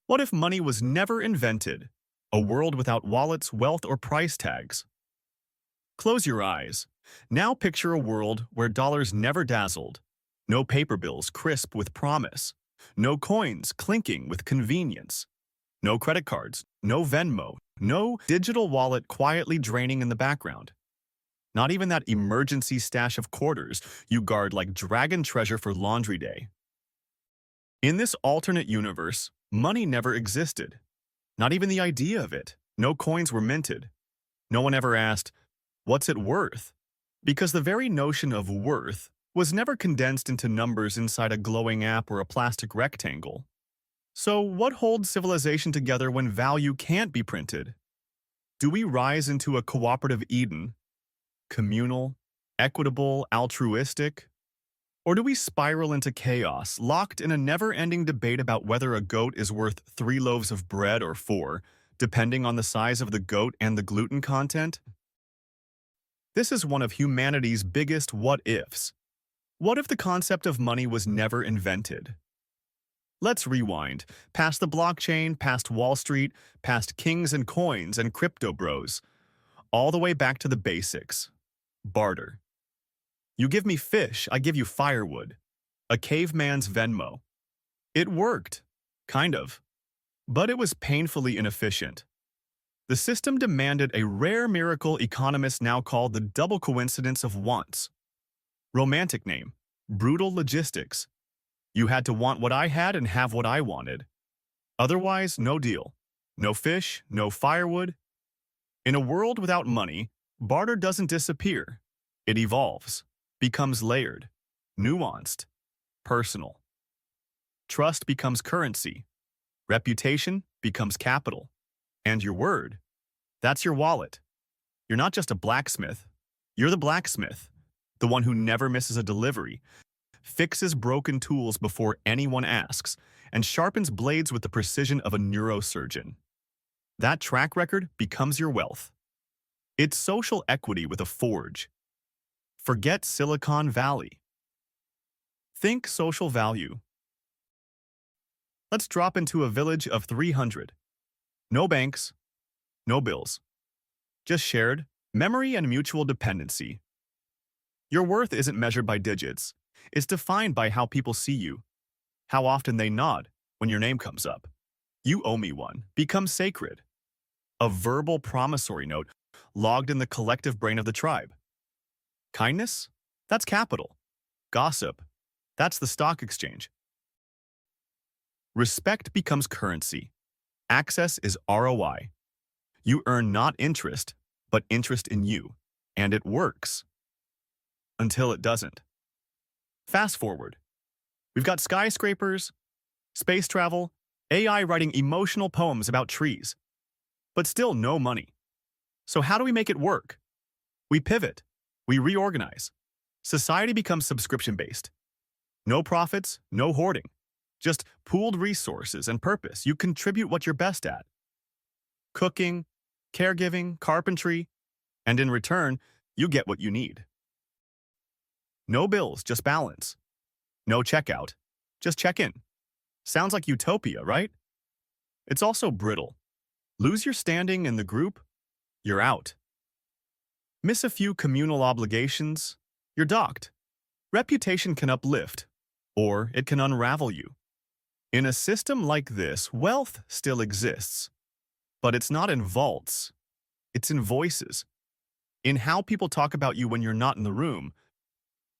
What if money was never invented? A world without wallets, wealth, or price tags. Close your eyes. Now picture a world where dollars never dazzled. No paper bills crisp with promise. No coins clinking with convenience. No credit cards, no Venmo, no digital wallet quietly draining in the background. Not even that emergency stash of quarters you guard like dragon treasure for laundry day. In this alternate universe, money never existed. Not even the idea of it. No coins were minted. No one ever asked, what's it worth? Because the very notion of worth was never condensed into numbers inside a glowing app or a plastic rectangle. So what holds civilization together when value can't be printed? Do we rise into a cooperative Eden? Communal, equitable, altruistic? Or do we spiral into chaos, locked in a never-ending debate about whether a goat is worth 3 loaves of bread or 4, depending on the size of the goat and the gluten content? This is one of humanity's biggest what-ifs. What if the concept of money was never invented? Let's rewind, past the blockchain, past Wall Street, past kings and coins and crypto bros, all the way back to the basics. Barter. You give me fish, I give you firewood. A caveman's Venmo. It worked. Kind of. But it was painfully inefficient. The system demanded a rare miracle economists now call the double coincidence of wants. Romantic name. Brutal logistics. You had to want what I had and have what I wanted. Otherwise, no deal. No fish, no firewood. In a world without money, barter doesn't disappear. It evolves. Becomes layered, nuanced, personal. Trust becomes currency. Reputation becomes capital. And your word, that's your wallet. You're not just a blacksmith. You're the blacksmith, the one who never misses a delivery, fixes broken tools before anyone asks, and sharpens blades with the precision of a neurosurgeon. That track record becomes your wealth. It's social equity with a forge. Forget Silicon Valley. Think social value. Let's drop into a village of 300. No banks, no bills. Just shared memory and mutual dependency. Your worth isn't measured by digits. It's defined by how people see you, how often they nod when your name comes up. You owe me one becomes sacred. A verbal promissory note logged in the collective brain of the tribe. Kindness? That's capital. Gossip? That's the stock exchange. Respect becomes currency. Access is ROI. You earn not interest, but interest in you. And it works. Until it doesn't. Fast forward. We've got skyscrapers, space travel, AI writing emotional poems about trees. But still no money. So how do we make it work? We pivot. We reorganize. Society becomes subscription-based. No profits, no hoarding. Just pooled resources and purpose. You contribute what you're best at. Cooking, caregiving, carpentry, and in return, you get what you need. No bills, just balance. No checkout, just check in. Sounds like utopia, right? It's also brittle. Lose your standing in the group, you're out. Miss a few communal obligations, you're docked. Reputation can uplift, or it can unravel you. In a system like this, wealth still exists. But it's not in vaults. It's in voices. In how people talk about you when you're not in the room.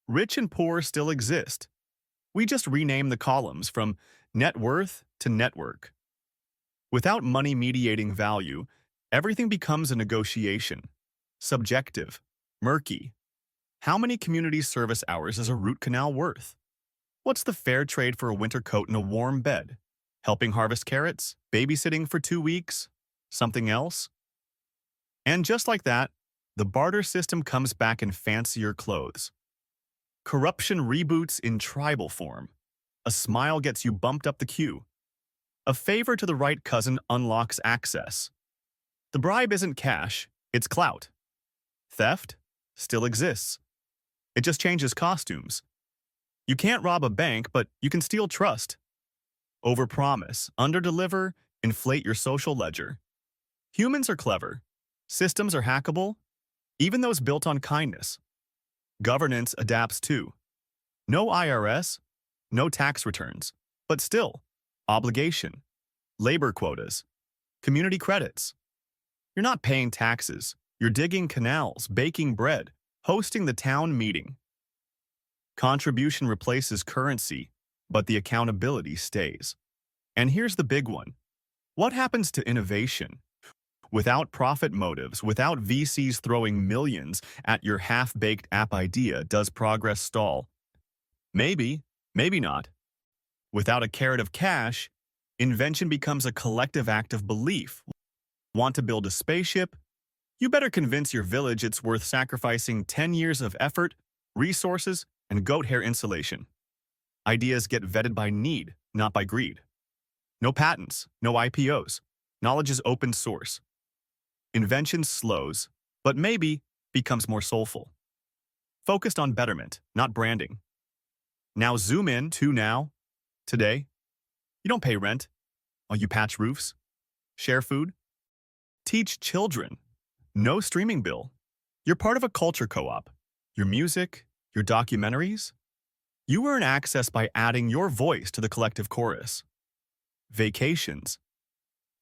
Rich and poor still exist. We just rename the columns from net worth to network. Without money mediating value, everything becomes a negotiation. Subjective, murky. How many community service hours is a root canal worth? What's the fair trade for a winter coat and a warm bed? Helping harvest carrots? Babysitting for 2 weeks? Something else? And just like that, the barter system comes back in fancier clothes. Corruption reboots in tribal form. A smile gets you bumped up the queue. A favor to the right cousin unlocks access. The bribe isn't cash, it's clout. Theft still exists. It just changes costumes. You can't rob a bank, but you can steal trust. Overpromise, underdeliver, inflate your social ledger. Humans are clever. Systems are hackable, even those built on kindness. Governance adapts too. No IRS, no tax returns, but still, obligation, labor quotas, community credits. You're not paying taxes. You're digging canals, baking bread, hosting the town meeting. Contribution replaces currency, but the accountability stays. And here's the big one. What happens to innovation? Without profit motives, without VCs throwing millions at your half-baked app idea, does progress stall? Maybe, maybe not. Without a carrot of cash, invention becomes a collective act of belief. Want to build a spaceship? You better convince your village it's worth sacrificing 10 years of effort, resources, and goat hair insulation. Ideas get vetted by need, not by greed. No patents, no IPOs. Knowledge is open source. Invention slows, but maybe becomes more soulful. Focused on betterment, not branding. Now zoom in to now, today. You don't pay rent. Oh, you patch roofs, share food, teach children. No streaming bill. You're part of a culture co-op. Your music, your documentaries. You earn access by adding your voice to the collective chorus. Vacations.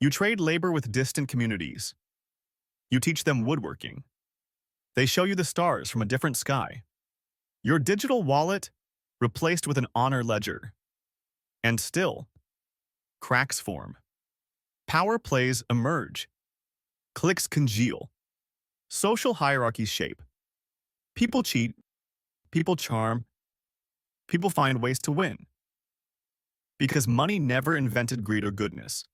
You trade labor with distant communities. You teach them woodworking. They show you the stars from a different sky. Your digital wallet replaced with an honor ledger. And still, cracks form. Power plays emerge. Cliques congeal. Social hierarchies shape. People cheat. People charm. People find ways to win. Because money never invented greed or goodness.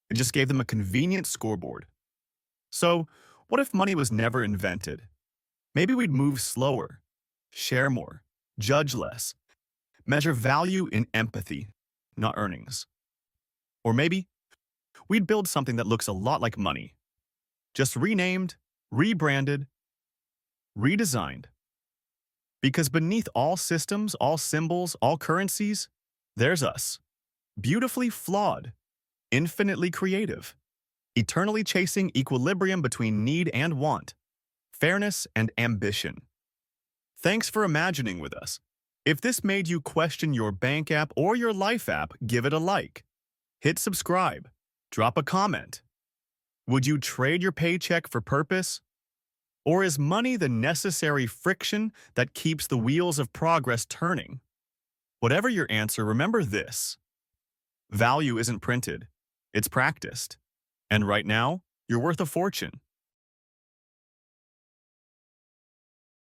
It just gave them a convenient scoreboard. So, what if money was never invented? Maybe we'd move slower, share more, judge less, measure value in empathy, not earnings. Or maybe we'd build something that looks a lot like money, just renamed, rebranded, redesigned. Because beneath all systems, all symbols, all currencies, there's us, beautifully flawed, infinitely creative, eternally chasing equilibrium between need and want, fairness and ambition. Thanks for imagining with us. If this made you question your bank app or your life app, give it a like. Hit subscribe. Drop a comment. Would you trade your paycheck for purpose? Or is money the necessary friction that keeps the wheels of progress turning? Whatever your answer, remember this. Value isn't printed. It's practiced. And right now, you're worth a fortune.